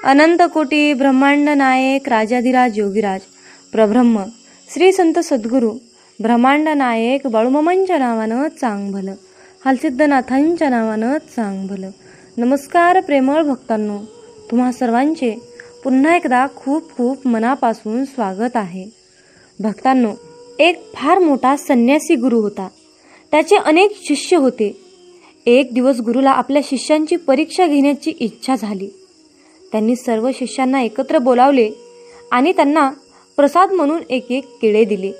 अनंत कोटी ब्रह्मांड नायक राजाधिराज योगीराज प्रब्रह्म श्री संत सद्गुरू ब्रह्मांड नायक बाळूमामांच्या नावानं चांग भलं, हालसिद्धनाथांच्या नावानं चांग भलं. नमस्कार प्रेमळ भक्तांनो, तुम्हा सर्वांचे पुन्हा एकदा खूप खूप मनापासून स्वागत आहे. भक्तांनो, एक फार मोठा संन्यासी गुरु होता. त्याचे अनेक शिष्य होते. एक दिवस गुरुला आपल्या शिष्यांची परीक्षा घेण्याची इच्छा झाली. त्यांनी सर्व शिष्यांना एकत्र बोलावले आणि त्यांना प्रसाद म्हणून एक एक केळे दिले.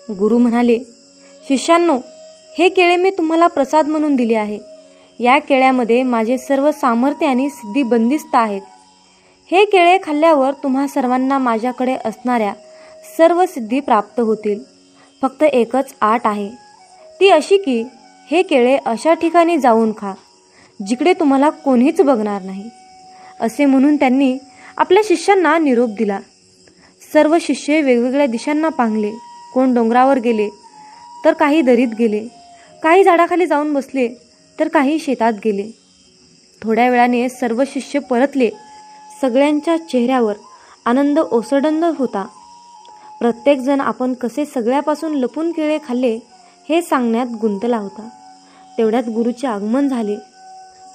गुरु म्हणाले, शिष्यांनो, हे केळे मी तुम्हाला प्रसाद म्हणून दिले आहे. या केळ्यामध्ये माझे सर्व सामर्थ्य आणि सिद्धी बंदिस्त आहेत. हे केळे खाल्ल्यावर तुम्हा सर्वांना माझ्याकडे असणाऱ्या सर्व सिद्धी प्राप्त होतील. फक्त एकच अट आहे, ती अशी की हे केळे अशा ठिकाणी जाऊन खा जिकडे तुम्हाला कोणीच बघणार नाही. असे म्हणून त्यांनी आपल्या शिष्यांना निरोप दिला. सर्व शिष्य वेगवेगळ्या दिशांना पांगले. कोण डोंगरावर गेले तर काही दरीत गेले, काही झाडाखाली जाऊन बसले तर काही शेतात गेले. थोड्या वेळाने सर्व शिष्य परतले. सगळ्यांच्या चेहऱ्यावर आनंद ओसंडत होता. प्रत्येकजण आपण कसे सगळ्यापासून लपून केळे खाल्ले हे सांगण्यात गुंतला होता. तेवढ्यात गुरुचे आगमन झाले.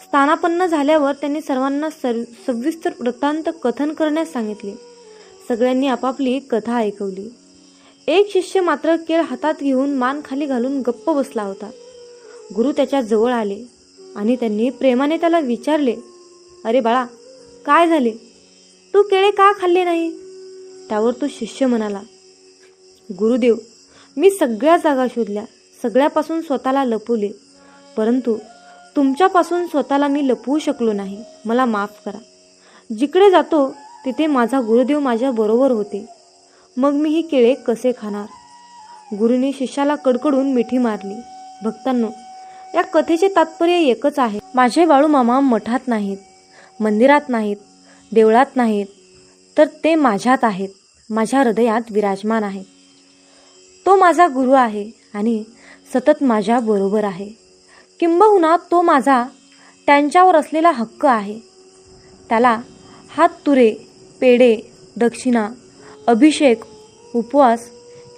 स्थानापन्न झाल्यावर त्यांनी सर्वांना सविस्तर वृत्तांत कथन करण्यास सांगितले. सगळ्यांनी आपापली कथा ऐकवली. एक शिष्य मात्र केळ हातात घेऊन मान खाली घालून गप्प बसला होता. गुरु त्याच्या जवळ आले आणि त्यांनी प्रेमाने त्याला विचारले, अरे बाळा, काय झाले? तू केळे का खाल्ले नाही? त्यावर तो शिष्य म्हणाला, गुरुदेव, मी सगळ्या जागा शोधल्या, सगळ्यापासून स्वतःला लपवले, परंतु तुमच्यापासून स्वतःला मी लपवू शकलो नाही. मला माफ करा. जिकडे जातो तिथे माझा गुरुदेव माझ्या बरोबर होते. मग मी ही केळे कसे खाणार? गुरुने शिष्याला कडकडून मिठी मारली. भक्तांनो, या कथेचे तात्पर्य एकच आहे. माझे बाळूमामा मठात नाहीत, मंदिरात नाहीत, देवळात नाहीत, तर ते माझ्यात आहेत, माझ्या हृदयात विराजमान आहेत. तो माझा गुरु आहे आणि सतत माझ्या बरोबर आहे. किंबहुना तो माझा त्यांच्यावर असलेला हक्क आहे. त्याला हात तुरे, पेढे, दक्षिणा, अभिषेक, उपवास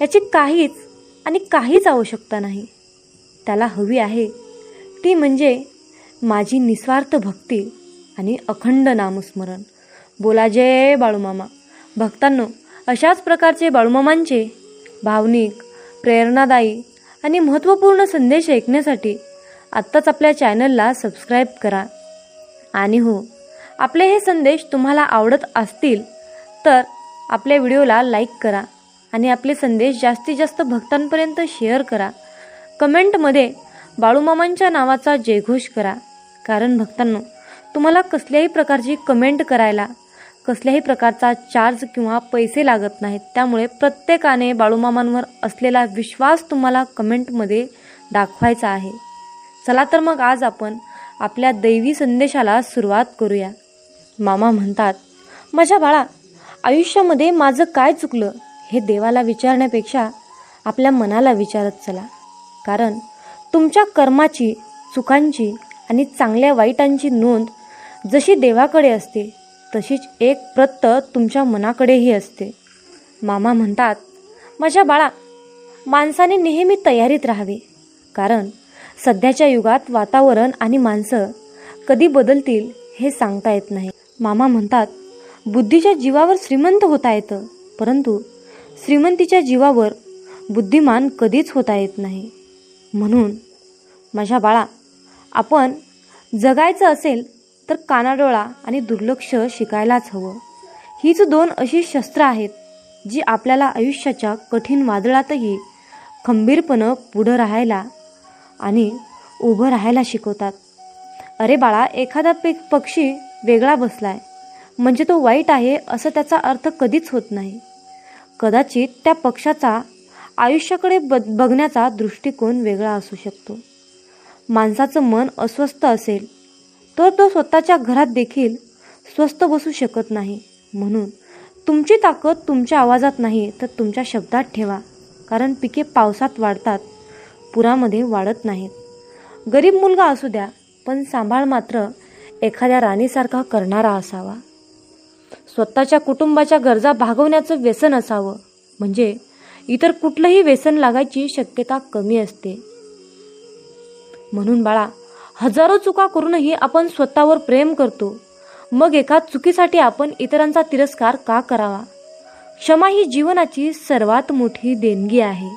याची काहीच आवश्यकता नाही. त्याला हवी आहे ती म्हणजे माझी निस्वार्थ भक्ती आणि अखंड नामस्मरण. बोला जय बाळूमामा. भक्तांनो, अशाच प्रकारचे बाळूमामांचे भावनिक, प्रेरणादायी आणि महत्त्वपूर्ण संदेश ऐकण्यासाठी आत्ताच आपल्या चॅनलला सबस्क्राईब करा. आणि हो, आपले हे संदेश तुम्हाला आवडत असतील तर आपल्या व्हिडिओला लाईक करा आणि आपले संदेश जास्तीत जास्त भक्तांपर्यंत शेअर करा. कमेंटमध्ये बाळूमामांच्या नावाचा जयघोष करा. कारण भक्तांनो, तुम्हाला कसल्याही प्रकारची कमेंट करायला कसल्याही प्रकारचा चार्ज किंवा पैसे लागत नाहीत. त्यामुळे प्रत्येकाने बाळूमामांवर असलेला विश्वास तुम्हाला कमेंटमध्ये दाखवायचा आहे. चला तर मग आज आपण आपल्या दैवी संदेशाला सुरुवात करूया. मामा म्हणतात, माझ्या बाळा, आयुष्यामध्ये माझं काय चुकलं हे देवाला विचारण्यापेक्षा आपल्या मनाला विचारत चला. कारण तुमच्या कर्माची, चुकांची आणि चांगल्या वाईटांची नोंद जशी देवाकडे असते तशीच एक प्रत तुमच्या मनाकडेही असते. मामा म्हणतात, माझ्या बाळा, माणसाने नेहमी तयारीत राहावे. कारण सध्याच्या युगात वातावरण आणि माणसं कधी बदलतील हे सांगता येत नाही. मामा म्हणतात, बुद्धीच्या जीवावर श्रीमंत होता येतं, परंतु श्रीमंतीच्या जीवावर बुद्धिमान कधीच होता येत नाही. म्हणून माझ्या बाळा, आपण जगायचं असेल तर कानाडोळा आणि दुर्लक्ष शिकायलाच हवं. हीच दोन अशी शस्त्र आहेत जी आपल्याला आयुष्याच्या कठीण वादळातही खंबीरपणं पुढं राहायला आणि उभं राहायला शिकवतात. अरे बाळा, एखादा पक्षी वेगळा बसलाय म्हणजे तो वाईट आहे असं त्याचा अर्थ कधीच होत नाही. कदाचित त्या पक्षाचा आयुष्याकडे बघण्याचा दृष्टिकोन वेगळा असू शकतो. माणसाचं मन अस्वस्थ असेल तर तो स्वतःच्या घरात देखील स्वस्थ बसू शकत नाही. म्हणून तुमची ताकद तुमच्या आवाजात नाही तर तुमच्या शब्दात ठेवा. कारण पिके पावसात वाढतात, पुरामध्ये वाढत नाहीत. गरीब मुलगा असू द्या, पण सांभाळ मात्र एखाद्या राणीसारखा करणारा असावा. स्वतःच्या कुटुंबाच्या गरजा भागवण्याचं व्यसन असावं, म्हणजे इतर कुठलंही व्यसन लागायची शक्यता कमी असते. म्हणून बाळा, हजारो चुका करूनही आपण स्वतःवर प्रेम करतो, मग एका चुकीसाठी आपण इतरांचा तिरस्कार का करावा? क्षमा ही जीवनाची सर्वात मोठी देणगी आहे.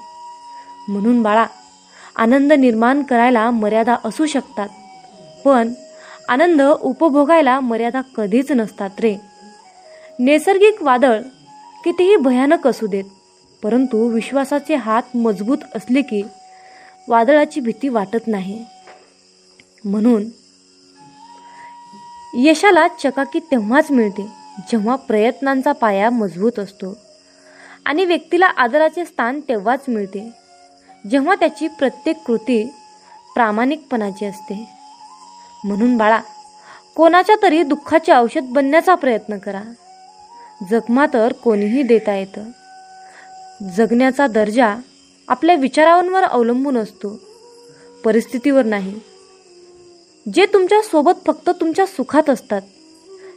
म्हणून बाळा, आनंद निर्माण करायला मर्यादा असू शकतात, पण आनंद उपभोगायला मर्यादा कधीच नसतात रे. नैसर्गिक वादळ कितीही भयानक असू देत, परंतु विश्वासाचे हात मजबूत असले की वादळाची भीती वाटत नाही. म्हणून यशाला चकाकी तेव्हाच मिळते जेव्हा प्रयत्नांचा पाया मजबूत असतो, आणि व्यक्तीला आदराचे स्थान तेव्हाच मिळते जेव्हा त्याची प्रत्येक कृती प्रामाणिकपणाची असते. म्हणून बाळा, कोणाच्या तरी दुःखाचे औषध बनण्याचा प्रयत्न करा. जखमा तर कोणीही देता येतं. जगण्याचा दर्जा आपल्या विचारांवर अवलंबून असतो, परिस्थितीवर नाही. जे तुमच्या सोबत फक्त तुमच्या सुखात असतात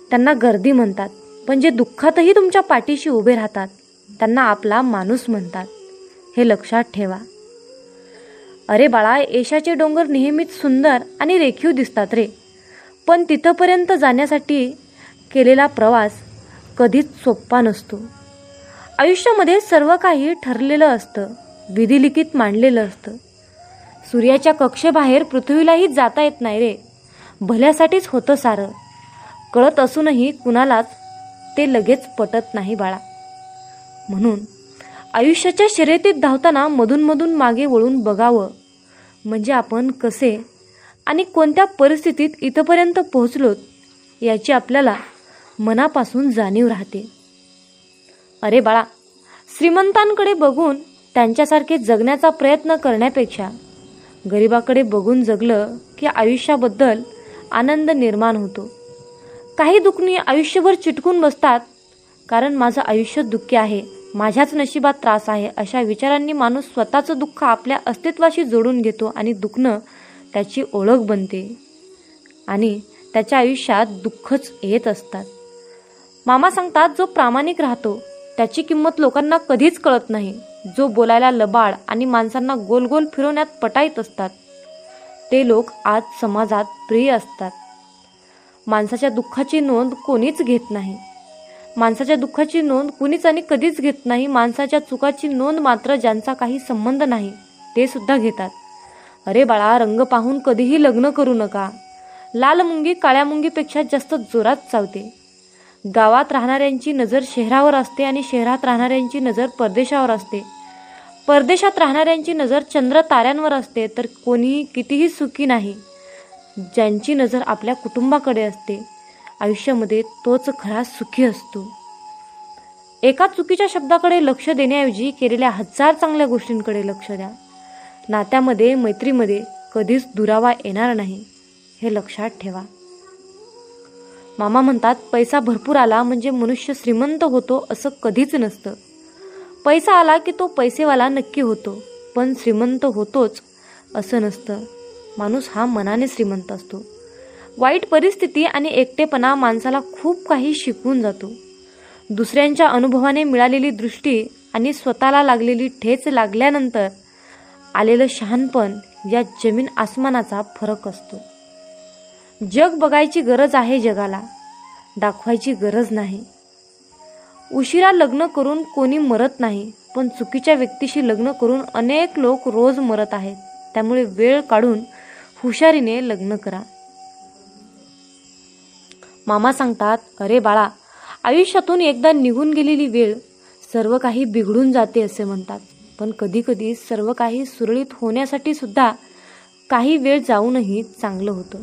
त्यांना गर्दी म्हणतात, पण जे दुःखातही तुमच्या पाठीशी उभे राहतात त्यांना आपला माणूस म्हणतात. हे लक्षात ठेवा. अरे बाळा, यशाचे डोंगर नेहमीच सुंदर आणि रेखीव दिसतात रे, पण तिथपर्यंत जाण्यासाठी केलेला प्रवास कधीच सोपा नसतो. आयुष्यामध्ये सर्व काही ठरलेलं असतं, विधिलिखित मांडलेलं असतं. सूर्याच्या कक्षेबाहेर पृथ्वीलाही जाता येत नाही रे. भल्यासाठीच होतं सारं, कळत असूनही कुणालाच ते लगेच पटत नाही बाळा. म्हणून आयुष्याच्या शर्यतीत धावताना मधून मागे वळून बघावं, म्हणजे आपण कसे आणि कोणत्या परिस्थितीत इथपर्यंत पोहोचलोत याची आपल्याला मनापासून जाणीव राहते. अरे बाळा, श्रीमंतांकडे बघून त्यांच्यासारखे जगण्याचा प्रयत्न करण्यापेक्षा गरिबाकडे बघून जगलं की आयुष्याबद्दल आनंद निर्माण होतो. काही दुःखी आयुष्यभर चिटकून बसतात, कारण माझं आयुष्य दुःखी आहे, माझ्याच नशिबात त्रास आहे, अशा विचारांनी माणूस स्वतःचं दुःख आपल्या अस्तित्वाशी जोडून घेतो आणि दुखणं त्याची ओळख बनते आणि त्याच्या आयुष्यात दुःखच येत असतात. मामा सांगतात, जो प्रामाणिक राहतो त्याची किंमत लोकांना कधीच कळत नाही. जो बोलायला लबाड आणि माणसांना गोल गोल फिरवण्यात पटाईत असतात ते लोक आज समाजात प्रिय असतात. माणसाच्या दुःखाची नोंद कोणीच घेत नाही. माणसाच्या दुःखाची नोंद कुणीच आणि कधीच घेत नाही. माणसाच्या चुकाची नोंद मात्र ज्यांचा काही संबंध नाही ते सुद्धा घेतात. अरे बाळा, रंग पाहून कधीही लग्न करू नका. लाल मुंगी काळ्या मुंगीपेक्षा जास्त जोरात चावते. गावात राहणाऱ्यांची नजर शहरावर असते आणि शहरात राहणाऱ्यांची नजर परदेशावर असते. परदेशात राहणाऱ्यांची नजर चंद्र ताऱ्यांवर असते. तर कोणीही कितीही सुखी नाही ज्यांची नजर आपल्या कुटुंबाकडे असते. आयुष्यामध्ये तोच खरा सुखी असतो. एका चुकीच्या शब्दाकडे लक्ष देण्याऐवजी केलेल्या 1000 चांगल्या गोष्टींकडे लक्ष द्या. नात्यामध्ये, मैत्रीमध्ये कधीच दुरावा येणार नाही, हे लक्षात ठेवा. मामा म्हणतात, पैसा भरपूर आला म्हणजे मनुष्य श्रीमंत होतो असं कधीच नसतं. पैसा आला की तो पैसेवाला नक्की होतो, पण श्रीमंत होतोच असं नसतं. माणूस हा मनाने श्रीमंत असतो. वाईट परिस्थिती आणि एकटेपणा माणसाला खूप काही शिकवून जातो. दुसऱ्यांच्या अनुभवाने मिळालेली दृष्टी आणि स्वतःला लागलेली ठेच लागल्यानंतर आलेलं शहाणपण या जमीन आसमानाचा फरक असतो. जग बघायची गरज आहे जगाला, दाखवायची गरज नाही. उशिरा लग्न करून कोणी मरत नाही, पण चुकीच्या व्यक्तीशी लग्न करून अनेक लोक रोज मरत आहेत. त्यामुळे वेळ काढून हुशारीने लग्न करा. मामा सांगतात, अरे बाळा, आयुष्यातून एकदा निघून गेलेली वेळ सर्व काही बिघडून जाते असे म्हणतात, पण कधी कधी सर्व काही सुरळीत होण्यासाठी सुद्धा काही वेळ जाऊनही चांगलं होतं.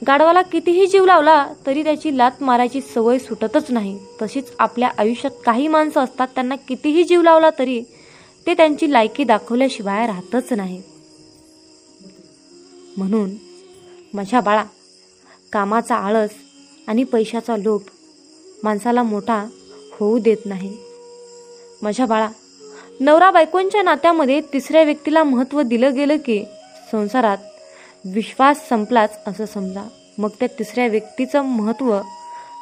गाढवाला कितीही जीव लावला तरी त्याची लात मारायची सवय सुटतच नाही. तशीच आपल्या आयुष्यात काही माणसं असतात, त्यांना कितीही जीव लावला तरी ते त्यांची लायकी दाखवल्याशिवाय राहतच नाही. म्हणून माझ्या बाळा, कामाचा आळस आणि पैशाचा लोभ माणसाला मोठा होऊ देत नाही. माझ्या बाळा, नवरा बायकोंच्या नात्यामध्ये तिसऱ्या व्यक्तीला महत्त्व दिलं गेलं की संसारात विश्वास संपलाच असं समजा. मग त्या तिसऱ्या व्यक्तीचं महत्त्व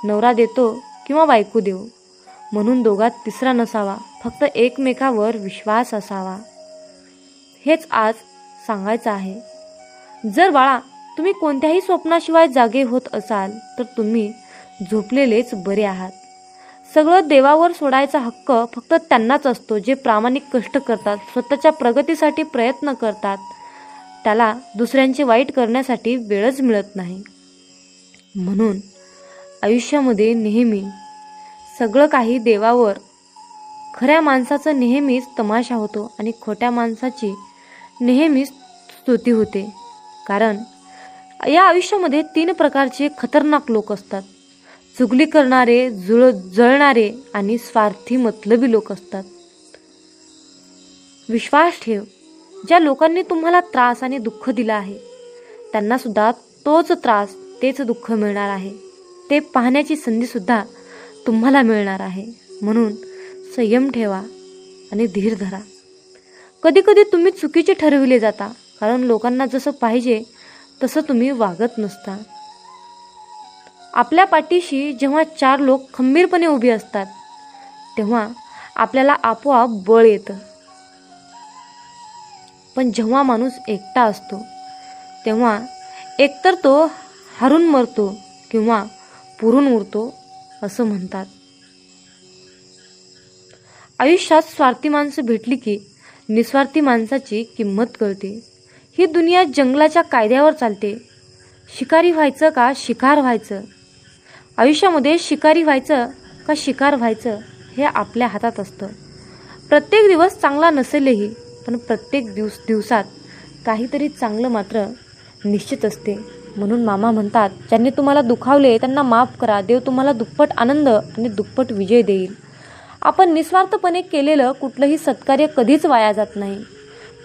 नवरा देतो किंवा बायको देव, म्हणून दोघात तिसरा नसावा, फक्त एकमेकावर विश्वास असावा. हेच आज सांगायचं आहे. जर बाळा तुम्ही कोणत्याही स्वप्नाशिवाय जागे होत असाल तर तुम्ही झोपलेलेच बरे आहात. सगळं देवावर सोडायचा हक्क फक्त त्यांनाच असतो जे प्रामाणिक कष्ट करतात, स्वतःच्या प्रगतीसाठी प्रयत्न करतात. त्याला दुसऱ्यांचे वाईट करण्यासाठी वेळच मिळत नाही. म्हणून आयुष्यामध्ये नेहमी सगळं काही देवावर. खऱ्या माणसाचा नेहमीच तमाशा होतो आणि खोट्या माणसाची नेहमीच स्तुती होते. कारण या आयुष्यामध्ये 3 प्रकारचे खतरनाक लोक असतात. चुगली करणारे, जळणारे आणि स्वार्थी मतलबी लोक असतात. विश्वास ठेव, ज्या लोकांनी तुम्हाला त्रास आणि दुःख दिला आहे त्यांना सुद्धा तोच त्रास, तेच दुःख मिळणार आहे. ते पाहण्याची संधीसुद्धा तुम्हाला मिळणार आहे. म्हणून संयम ठेवा आणि धीर धरा. कधी कधी तुम्ही चुकीचे ठरविले जाता, कारण लोकांना जसं पाहिजे तसं तुम्ही वागत नसता. आपल्या पाठीशी जेव्हा 4 लोक खंबीरपणे उभी असतात तेव्हा आपल्याला आपोआप बळ येतं. पण जेव्हा माणूस एकटा असतो तेव्हा एकतर तो हारून मरतो किंवा पुरून उरतो असं म्हणतात. आयुष्यात स्वार्थी माणसं भेटली की निस्वार्थी माणसाची किंमत कळते. ही दुनिया जंगलाच्या कायद्यावर चालते. शिकारी व्हायचं का शिकार व्हायचं? आयुष्यामध्ये शिकारी व्हायचं का शिकार व्हायचं हे आपल्या हातात असतं. प्रत्येक दिवस चांगला नसेलही, पण प्रत्येक दिवसात काहीतरी चांगलं मात्र निश्चित असते. म्हणून मामा म्हणतात, ज्यांनी तुम्हाला दुखावले त्यांना माफ करा. देव तुम्हाला दुप्पट आनंद आणि दुप्पट विजय देईल. आपण निस्वार्थपणे केलेलं कुठलंही सत्कार्य कधीच वाया जात नाही.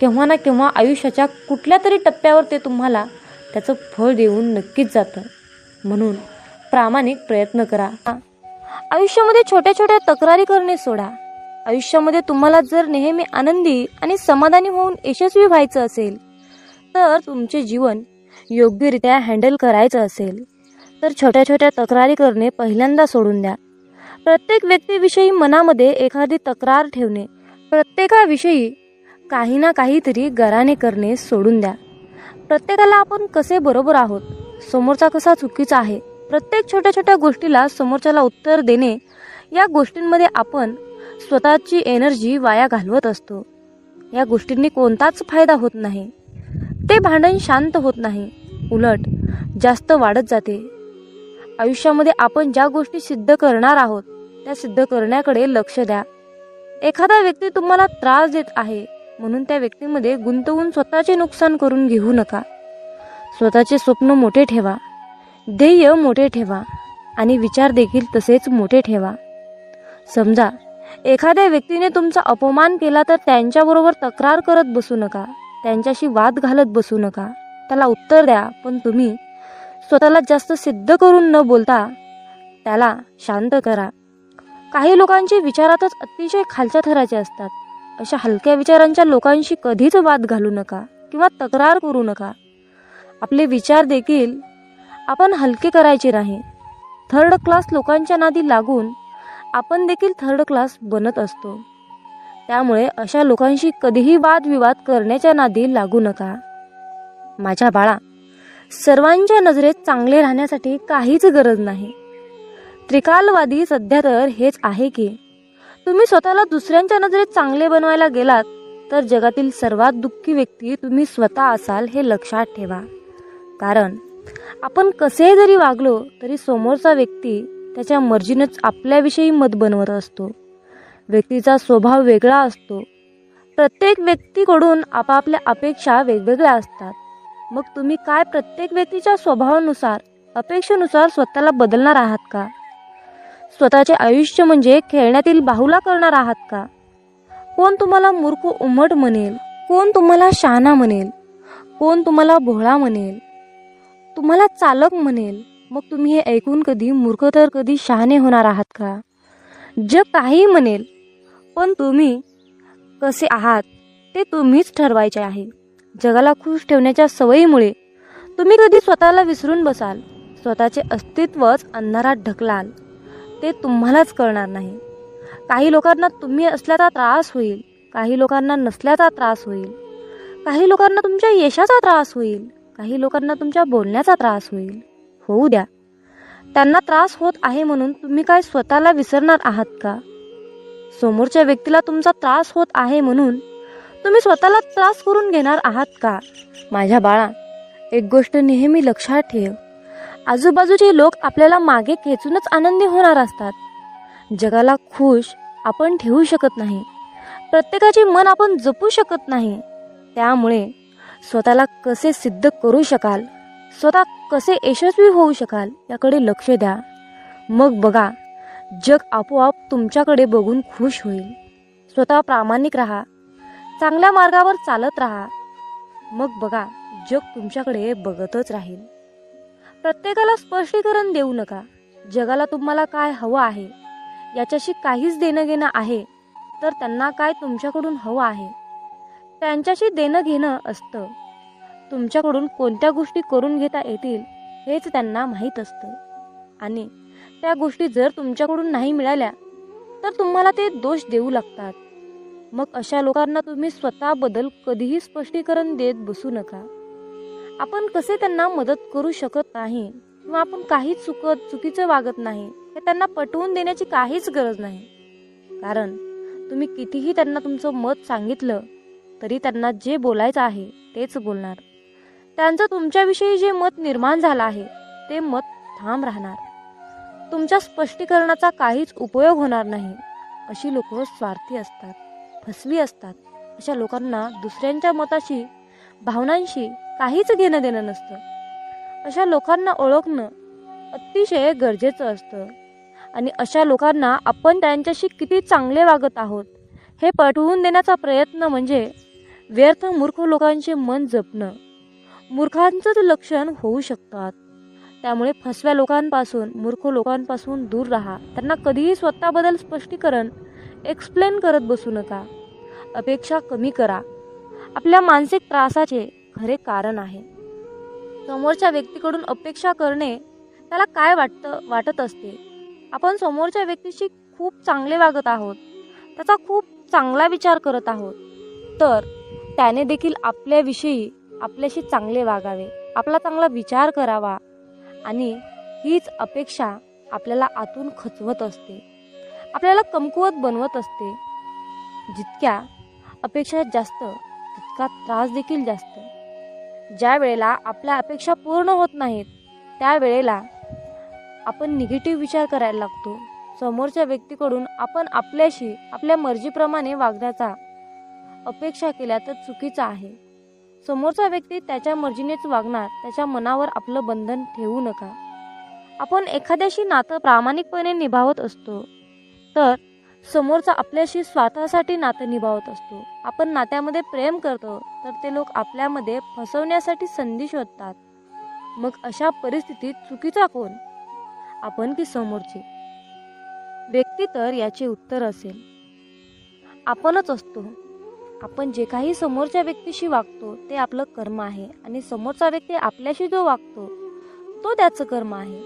केव्हा ना केव्हा आयुष्याच्या कुठल्या तरी टप्प्यावर ते तुम्हाला त्याचं फळ देऊन नक्कीच जातं. म्हणून प्रामाणिक प्रयत्न करा. आयुष्यामध्ये छोट्या छोट्या तक्रारी करणे सोडा. आयुष्यामध्ये तुम्हाला जर नेहमी आनंदी आणि समाधानी होऊन यशस्वी व्हायचं असेल, तर तुमचे जीवन योग्यरित्या हँडल करायचं असेल तर छोट्या छोट्या तक्रारी करणे पहिल्यांदा सोडून द्या. प्रत्येक व्यक्तीविषयी मनामध्ये एखादी तक्रार ठेवणे, प्रत्येकाविषयी काही ना काहीतरी गराणे करणे सोडून द्या. प्रत्येकाला आपण कसे बरोबर आहोत, समोरचा कसा चुकीचा आहे, प्रत्येक छोट्या छोट्या गोष्टीला समोरच्याला उत्तर देणे, या गोष्टींमध्ये आपण स्वतःची एनर्जी वाया घालवत असतो. या गोष्टींनी कोणताच फायदा होत नाही. ते भांडण शांत होत नाही, उलट जास्त वाढत जाते. आयुष्यामध्ये आपण ज्या गोष्टी सिद्ध करणार आहोत त्या सिद्ध करण्याकडे लक्ष द्या. एखादा व्यक्ती तुम्हाला त्रास देत आहे म्हणून त्या व्यक्तीमध्ये गुंतवून स्वतःचे नुकसान करून घेऊ नका. स्वतःचे स्वप्न मोठे ठेवा, ध्येय मोठे ठेवा आणि विचार देखील तसेच मोठे ठेवा. समजा एखाद्या व्यक्तीने तुमचा अपमान केला तर त्यांच्याबरोबर तक्रार करत बसू नका, त्यांच्याशी वाद घालत बसू नका. त्याला उत्तर द्या, पण तुम्ही स्वतःला जास्त सिद्ध करून न बोलता त्याला शांत करा. काही लोकांचे विचारातच अतिशय खालच्या थराचे असतात. अशा हलक्या विचारांच्या लोकांशी कधीच वाद घालू नका किंवा तक्रार करू नका. आपले विचार देखील आपण हलके करायचे नाही. थर्ड क्लास लोकांच्या नादी लागून आपण देखील थर्ड क्लास बनत असतो. त्यामुळे अशा लोकांशी कधीही वादविवाद करण्याच्या नादी लागू नका. माझ्या बाळा, सर्वांच्या नजरेत चांगले राहण्यासाठी काहीच गरज नाही. त्रिकालवादी सध्या तर हेच आहे की तुम्ही स्वतःला दुसऱ्यांच्या नजरेत चांगले बनवायला गेलात तर जगातील सर्वात दुःखी व्यक्ती तुम्ही स्वतः असाल हे लक्षात ठेवा. कारण आपण कसे जरी वागलो तरी समोरचा व्यक्ती त्याच्या मर्जीनेच आपल्याविषयी मत बनवत असतो. व्यक्तीचा स्वभाव वेगळा असतो. प्रत्येक व्यक्तीकडून आपापल्या अपेक्षा वेगवेगळ्या असतात. मग तुम्ही काय प्रत्येक व्यक्तीच्या स्वभावानुसार, अपेक्षेनुसार स्वतःला बदलणार आहात का? स्वतःचे आयुष्य म्हणजे खेळण्यातील बाहुला करणार आहात का? कोण तुम्हाला मूर्ख उमट म्हणेल, कोण तुम्हाला शहाणा म्हणेल, कोण तुम्हाला भोळा म्हणेल, तुम्हाला चालक म्हणेल. मग तुम्ही हे ऐकून कधी मूर्ख तर कधी शहाणे होणार आहात का? जग काही म्हणेल, पण तुम्ही कसे आहात ते तुम्हीच ठरवायचे आहे. जगाला खुश ठेवण्याच्या सवयीमुळे तुम्ही कधी स्वतःला विसरून बसाल, स्वतःचे अस्तित्वच अंधारात ढकलाल. ते तुम्हालाच कळणार नाही. काही लोकांना तुम्ही असल्याचा त्रास होईल, काही लोकांना नसल्याचा त्रास होईल, काही लोकांना तुमच्या यशाचा त्रास होईल, काही लोकांना तुमच्या बोलण्याचा त्रास होईल. होऊ द्या. त्यांना त्रास होत आहे म्हणून तुम्ही काय स्वतःला विसरणार आहात का? समोरच्या व्यक्तीला तुमचा त्रास होत आहे म्हणून तुम्ही स्वतःला त्रास करून घेणार आहात का? माझ्या बाळा, एक गोष्ट नेहमी लक्षात ठेव. आजूबाजूचे लोक आपल्याला मागे खेचूनच आनंदी होणार असतात. जगाला खुश आपण ठेवू शकत नाही. प्रत्येकाचे मन आपण जपू शकत नाही. त्यामुळे स्वतःला कसे सिद्ध करू शकाल, स्वतः कसे यशस्वी होऊ शकाल याकडे लक्ष द्या. मग बघा, जग आपोआप तुमच्याकडे बघून खुश होईल. स्वतः प्रामाणिक राहा, चांगल्या मार्गावर चालत राहा. मग बघा, जग तुमच्याकडे बघतच राहील. प्रत्येकाला स्पष्टीकरण देऊ नका. जगाला तुम्हाला काय हवं आहे याच्याशी काहीच देणं घेणं आहे तर त्यांना काय तुमच्याकडून हवं आहे त्यांच्याशी देणं घेणं असतं. तुमच्याकडून कोणत्या गोष्टी करून घेता येतील हेच त्यांना माहीत असतं. आणि त्या गोष्टी जर तुमच्याकडून नाही मिळाल्या तर तुम्हाला ते दोष देऊ लागतात. मग अशा लोकांना तुम्ही स्वतःबद्दल कधीही स्पष्टीकरण देत बसू नका. आपण कसे त्यांना मदत करू शकत नाही किंवा आपण काही चुकीचं वागत नाही हे त्यांना पटवून देण्याची काहीच गरज नाही. कारण तुम्ही कितीही त्यांना तुमचं मत सांगितलं तरी त्यांना जे बोलायचं आहे तेच बोलणार. त्यांचं तुमच्याविषयी जे मत निर्माण झालं आहे ते मत ठाम राहणार. तुमच्या स्पष्टीकरणाचा काहीच उपयोग होणार नाही. अशी लोक स्वार्थी असतात, फसवी असतात. अशा लोकांना दुसऱ्यांच्या मताशी, भावनांशी काहीच घेणं देणं नसतं. अशा लोकांना ओळखणं अतिशय गरजेचं असतं. आणि अशा लोकांना आपण त्यांच्याशी किती चांगले वागत आहोत हे पटवून देण्याचा प्रयत्न म्हणजे व्यर्थ मूर्ख लोकांचे मन जपणं. मूर्खांचंच लक्षण होऊ शकतात. त्यामुळे फसव्या लोकांपासून, मूर्ख लोकांपासून दूर राहा. त्यांना कधीही स्वतःबद्दल स्पष्टीकरण एक्सप्लेन करत बसू नका. अपेक्षा कमी करा. आपल्या मानसिक त्रासाचे खरे कारण आहे. समोरच्या व्यक्तीकडून अपेक्षा करणे त्याला काय वाटत असते. आपण समोरच्या व्यक्तीशी खूप चांगले वागत आहोत, त्याचा खूप चांगला विचार करत आहोत, तर त्याने देखील आपल्याविषयी आपल्याशी चांगले वागावे, आपला चांगला विचार करावा. आणि हीच अपेक्षा आपल्याला आतून खचवत असते, आपल्याला कमकुवत बनवत असते. जितक्या अपेक्षा जास्त तितका त्रास देखील जास्त. ज्या वेळेला आपल्या अपेक्षा पूर्ण होत नाहीत त्यावेळेला आपण निगेटिव्ह विचार करायला लागतो. समोरच्या व्यक्तीकडून आपण आपल्याशी आपल्या मर्जीप्रमाणे वागण्याचा अपेक्षा केल्या तर चुकीचं आहे. समोरचा व्यक्ती त्याच्या मर्जीनेच वागणार. त्याच्या मनावर आपलं बंधन ठेवू नका. आपण एखाद्याशी नातं प्रामाणिकपणे निभावत असतो तर समोरचा आपल्याशी स्वार्थासाठी नातं निभावत असतो. आपण नात्यामध्ये प्रेम करतो तर ते लोक आपल्यामध्ये फसवण्यासाठी संधी शोधतात. मग अशा परिस्थितीत चुकीचा कोण, आपण की समोरचे व्यक्ती? तर याचे उत्तर असेल आपणच असतो. आपण जे काही समोरच्या व्यक्तीशी वागतो ते आपलं कर्म आहे आणि समोरचा व्यक्ती आपल्याशी जो वागतो तो त्याचं कर्म आहे.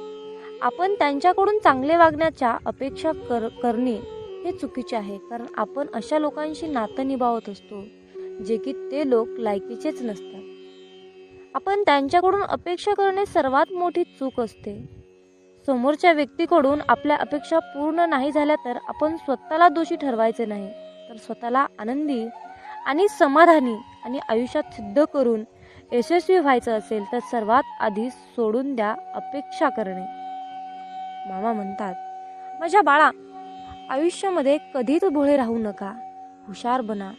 आपण त्यांच्याकडून चांगले वागण्याच्या अपेक्षा करणे हे चुकीचे आहे. कारण आपण अशा लोकांशी नातं निभावत असतो जे की ते लोक लायकीचेच नसतात. आपण त्यांच्याकडून अपेक्षा करणे सर्वात मोठी चूक असते. समोरच्या व्यक्तीकडून आपल्या अपेक्षा पूर्ण नाही झाल्या तर आपण स्वतःला दोषी ठरवायचे नाही, तर स्वतःला आनंदी आणि समाधानी आणि आयुष्यात सिद्ध करून यशस्वी व्हायचं असेल तर सर्वात आधी सोडून द्या अपेक्षा करणे. मामा म्हणतात, माझ्या बाळा, आयुष्यामध्ये कधीच भोळे राहू नका. हुशार बना.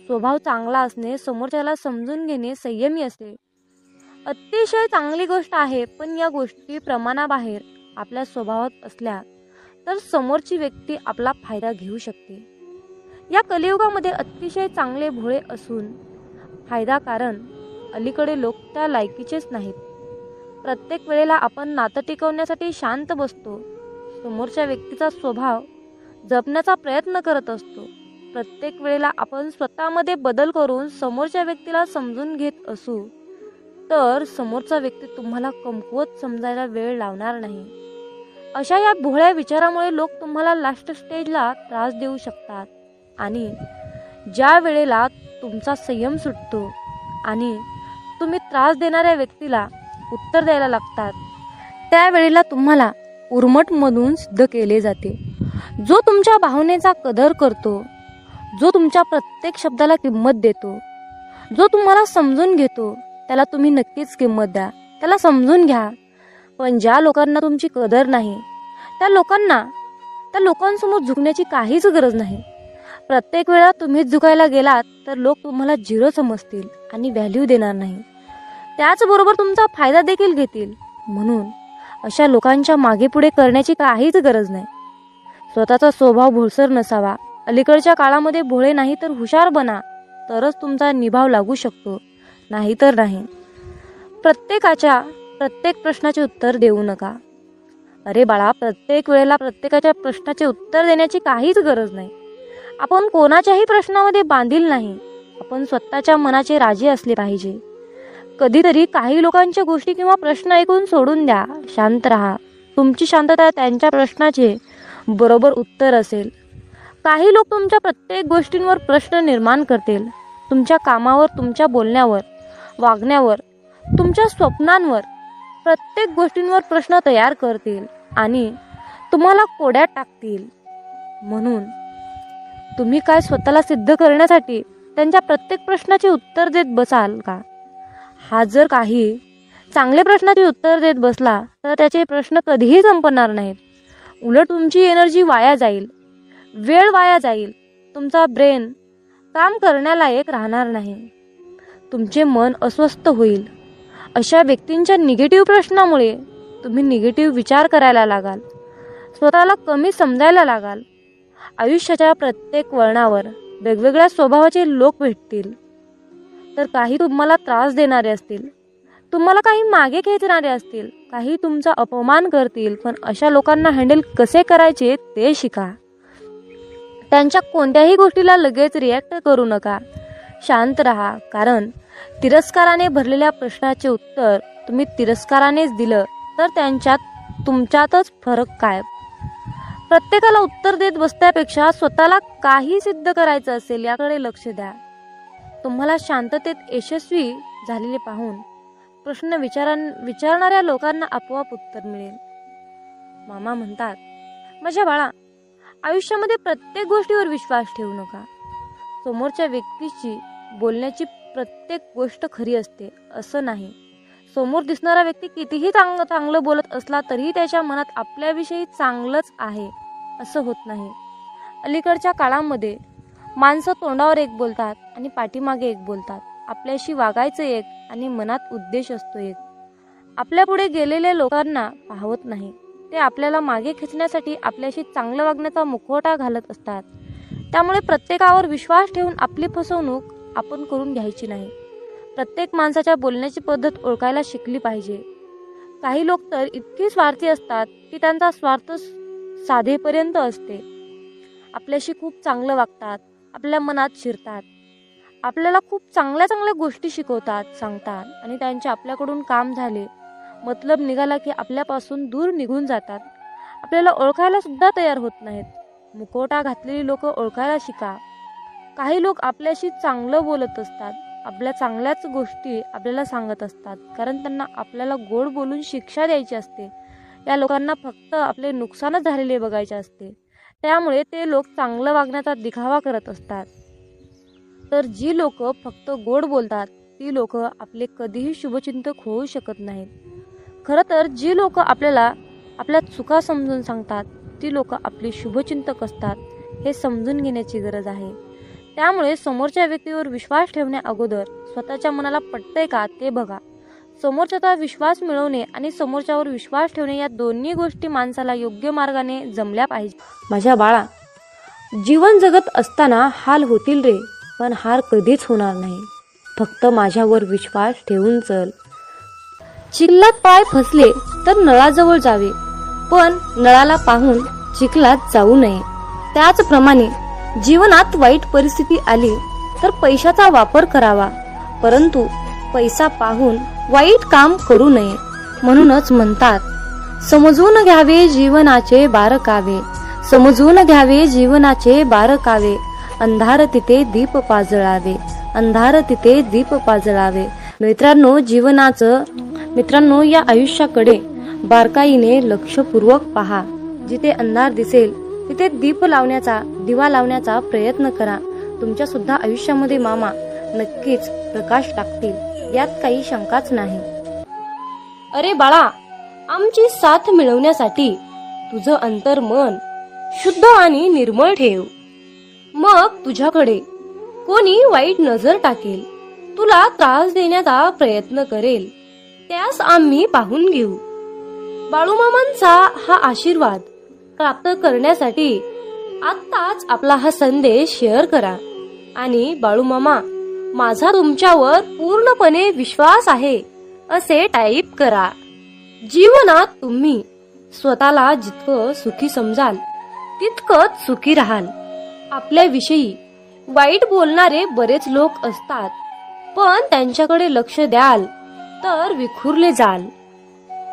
स्वभाव चांगला असणे, समोरच्याला समजून घेणे, संयमी असते अतिशय चांगली गोष्ट आहे. पण या गोष्टी प्रमाणाबाहेर आपल्या स्वभावात असल्या तर समोरची व्यक्ती आपला फायदा घेऊ शकते. या कलियुगामध्ये अतिशय चांगले भोळे असून फायदा, कारण अलीकडे लोक त्या लायकीचेच नाहीत. प्रत्येक वेळेला आपण नातं टिकवण्यासाठी शांत बसतो. समोरच्या व्यक्तीचा स्वभाव जपण्याचा प्रयत्न करत असतो. प्रत्येक वेळेला आपण स्वतःमध्ये बदल करून समोरच्या व्यक्तीला समजून घेत असू तर समोरचा व्यक्ती तुम्हाला कमकुवत समजायला वेळ लावणार नाही. अशा या भोळ्या विचारामुळे लोक तुम्हाला लास्ट स्टेजला त्रास देऊ शकतात आणि ज्या वेळेला तुमचा संयम सुटतो आणि तुम्ही त्रास देणाऱ्या व्यक्तीला उत्तर द्यायला लागतात त्यावेळेला तुम्हाला उर्मटमधून सिद्ध केले जाते. जो तुमच्या भावनेचा कदर करतो, जो तुमच्या प्रत्येक शब्दाला किंमत देतो, जो तुम्हाला समजून घेतो त्याला तुम्ही नक्कीच किंमत द्या, त्याला समजून घ्या. पण ज्या लोकांना तुमची कदर नाही त्या लोकांसमोर झुकण्याची काहीच गरज नाही. प्रत्येक वेळा तुम्हीच झुकायला गेलात तर लोक तुम्हाला झिरो समजतील आणि व्हॅल्यू देणार नाही. त्याचबरोबर तुमचा फायदा देखील घेतील. म्हणून अशा लोकांच्या मागे पुढे करण्याची काहीच गरज नाही. स्वतःचा स्वभाव भोळसर नसावा. अलीकडच्या काळामध्ये भोळे नाही तर हुशार बना, तरच तुमचा निभाव लागू शकतो, नाहीतर नाही. प्रत्येक प्रश्नाचे उत्तर देऊ नका. अरे बाळा, प्रत्येक वेळेला प्रत्येकाच्या प्रश्नाचे उत्तर देण्याची काहीच गरज नाही. आपण कोणाच्याही प्रश्नामध्ये बांधील नाही. आपण स्वतःच्या मनाचे राजे असले पाहिजे. कधीतरी काही लोकांच्या गोष्टी किंवा प्रश्न ऐकून सोडून द्या. शांत राहा. तुमची शांतता त्यांच्या प्रश्नाचे बरोबर उत्तर असेल. काही लोक तुमच्या प्रत्येक गोष्टींवर प्रश्न निर्माण करतील. तुमच्या कामावर, तुमच्या बोलण्यावर, वागण्यावर, तुमच्या स्वप्नांवर, प्रत्येक गोष्टींवर प्रश्न तयार करतील आणि तुम्हाला कोड्यात टाकतील. म्हणून तुम्ही काय स्वतःला सिद्ध करण्यासाठी त्यांच्या प्रत्येक प्रश्नाचे उत्तर देत बसाल का? हा जर काही चांगले प्रश्नाचे उत्तर देत बसला तर त्याचे प्रश्न कधीही संपणार नाहीत. उलट तुमची एनर्जी वाया जाईल, वेळ वाया जाईल. तुमचा ब्रेन काम करण्यालायक राहणार नाही. तुमचे मन अस्वस्थ होईल. अशा व्यक्तींच्या निगेटिव्ह प्रश्नामुळे तुम्ही निगेटिव्ह विचार करायला लागाल, स्वतःला कमी समजायला लागाल. आयुष्याच्या प्रत्येक वळणावर वेगवेगळ्या स्वभावाचे लोक भेटतील. तर काही तुम्हाला त्रास देणारे असतील, तुम्हाला काही मागे खेचणारे असतील, काही तुमचा अपमान करतील. पण अशा लोकांना हँडल कसे करायचे ते शिका. त्यांच्या कोणत्याही गोष्टीला लगेच रिॲक्ट करू नका. शांत राहा. कारण तिरस्काराने भरलेल्या प्रश्नाचे उत्तर तुम्ही तिरस्कारानेच दिलं तर तुमच्यातच फरक काय? प्रत्येकाला उत्तर देत बसण्यापेक्षा स्वतःला काही सिद्ध करायचं असेल याकडे लक्ष द्या. तुम्हाला शांततेत यशस्वी झालेले पाहून प्रश्न विचारणाऱ्या लोकांना आपोआप उत्तर मिळेल. मामा म्हणतात, माझ्या बाळा, आयुष्यामध्ये प्रत्येक गोष्टीवर विश्वास ठेवू नका. समोरच्या व्यक्तीची बोलण्याची प्रत्येक गोष्ट खरी असते असं नाही. समोर दिसणारा व्यक्ती कितीही चांगलं बोलत असला तरीही त्याच्या मनात आपल्याविषयी चांगलंच आहे असं होत नाही. अलीकडच्या काळामध्ये माणसं तोंडावर एक बोलतात आणि पाठीमागे एक बोलतात. आपल्याशी वागायचं एक आणि मनात उद्देश असतो एक. आपल्या पुढे गेलेल्या लोकांना पाहवत नाही. ते आपल्याला मागे खेचण्यासाठी आपल्याशी चांगलं वागण्याचा मुखवटा घालत असतात. त्यामुळे प्रत्येकावर विश्वास ठेवून आपली फसवणूक आपण करून घ्यायची नाही. प्रत्येक माणसाच्या बोलण्याची पद्धत ओळखायला शिकली पाहिजे. काही लोक तर इतके स्वार्थी असतात की त्यांचा स्वार्थ साधेपर्यंत असते. आपल्याशी खूप चांगलं वागतात, आपल्या मनात शिरतात, आपल्याला खूप चांगल्या गोष्टी शिकवतात, सांगतात आणि त्यांचे आपल्याकडून काम झाले, मतलब निघाला की आपल्यापासून दूर निघून जातात. आपल्याला ओळखायला सुद्धा तयार होत नाहीत. मुखवटा घातलेली लोक ओळखायला शिका. काही लोक आपल्याशी चांगलं बोलत असतात, आपल्या चांगल्याच गोष्टी आपल्याला सांगत असतात, कारण त्यांना आपल्याला गोड बोलून शिक्षा द्यायची असते. या लोकांना फक्त आपले नुकसानच झालेले बघायचे असते. त्यामुळे ते लोक चांगलं वागण्याचा दिखावा करत असतात. तर जी लोक फक्त गोड बोलतात ती लोक आपले कधीही शुभचिंतक होऊ शकत नाहीत. खरं तर जी लोक आपल्याला आपल्या चुका समजून सांगतात ती लोक आपली शुभचिंतक असतात हे समजून घेण्याची गरज आहे. त्यामुळे समोरच्या व्यक्तीवर विश्वास ठेवण्या अगोदर स्वतःच्या मनाला पटतंय का ते बघा. समोरच्याचा विश्वास मिळवणे आणि समोरच्यावर विश्वास ठेवणे या दोन्ही गोष्टी माणसाला योग्य मार्गाने जमल्या पाहिजे. माझ्या बाळा, जीवन जगत असताना हाल होतील रे, पण हार कधीच होणार नाही. फक्त माझ्यावर विश्वास ठेवून चल. चिखलात पाय फसले तर नळाजवळ जावे, पण नळाला पाहून चिखलात जाऊ नये. त्याचप्रमाणे जीवनात वाईट परिस्थिती आली तर पैशाचा वापर करावा, परंतु पैसा पाहून वाईट काम करू नये. म्हणूनच म्हणतात, समजून घ्यावे जीवनाचे बारकावे, समजून घ्यावे जीवनाचे बारकावे. अंधार तिथे दीप पाजळावे, अंधार तिथे दीप पाजळावे. मित्रांनो या आयुष्याकडे बारकाईने लक्षपूर्वक पहा. जिथे अंधार दिसेल तिथे दिवा लावण्याचा प्रयत्न करा. तुमच्या सुद्धा आयुष्यामध्ये मामा नक्कीच प्रकाश टाकतील, यात काही शंकाच नाही. अरे बाळा, आमची साथ मिळवण्यासाठी तुझं अंतर्मन शुद्ध आणि निर्मळ ठेव. मग तुझ्याकडे कोणी वाईट नजर टाकेल, तुला त्रास देण्याचा प्रयत्न करेल, त्यास आम्ही पाहून घेऊ. बाळूमामांचा हा आशीर्वाद प्राप्त करण्यासाठी आत्ताच आपला हा संदेश शेअर करा आणि बाळूमामा, माझा तुमच्यावर पूर्णपणे विश्वास आहे असे टाईप करा. जीवनात तुम्ही स्वतःला जितकं सुखी समजाल तितकंच सुखी राहाल. आपल्याविषयी वाईट बोलणारे बरेच लोक असतात, पण त्यांच्याकडे लक्ष द्याल तर विखुरले जाल.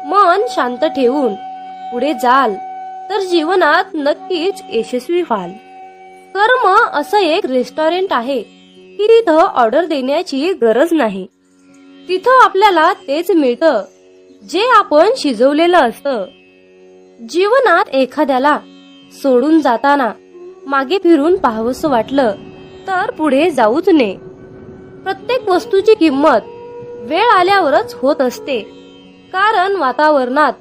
मन शांत ठेवून पुढे जाल तर जीवनात नक्कीच यशस्वी व्हाल. कर्म असं एक रेस्टॉरंट आहे की तिथं ऑर्डर देण्याची गरज नाही. तिथं आपल्याला तेच मिळतं जे आपण शिजवलेलं असतं. जीवनात एखाद्याला सोडून जाताना मागे फिरून पाहावंसं वाटलं तर पुढे जाऊच नये. प्रत्येक वस्तूची किंमत वेळ आल्यावरच होत असते, कारण वातावरणात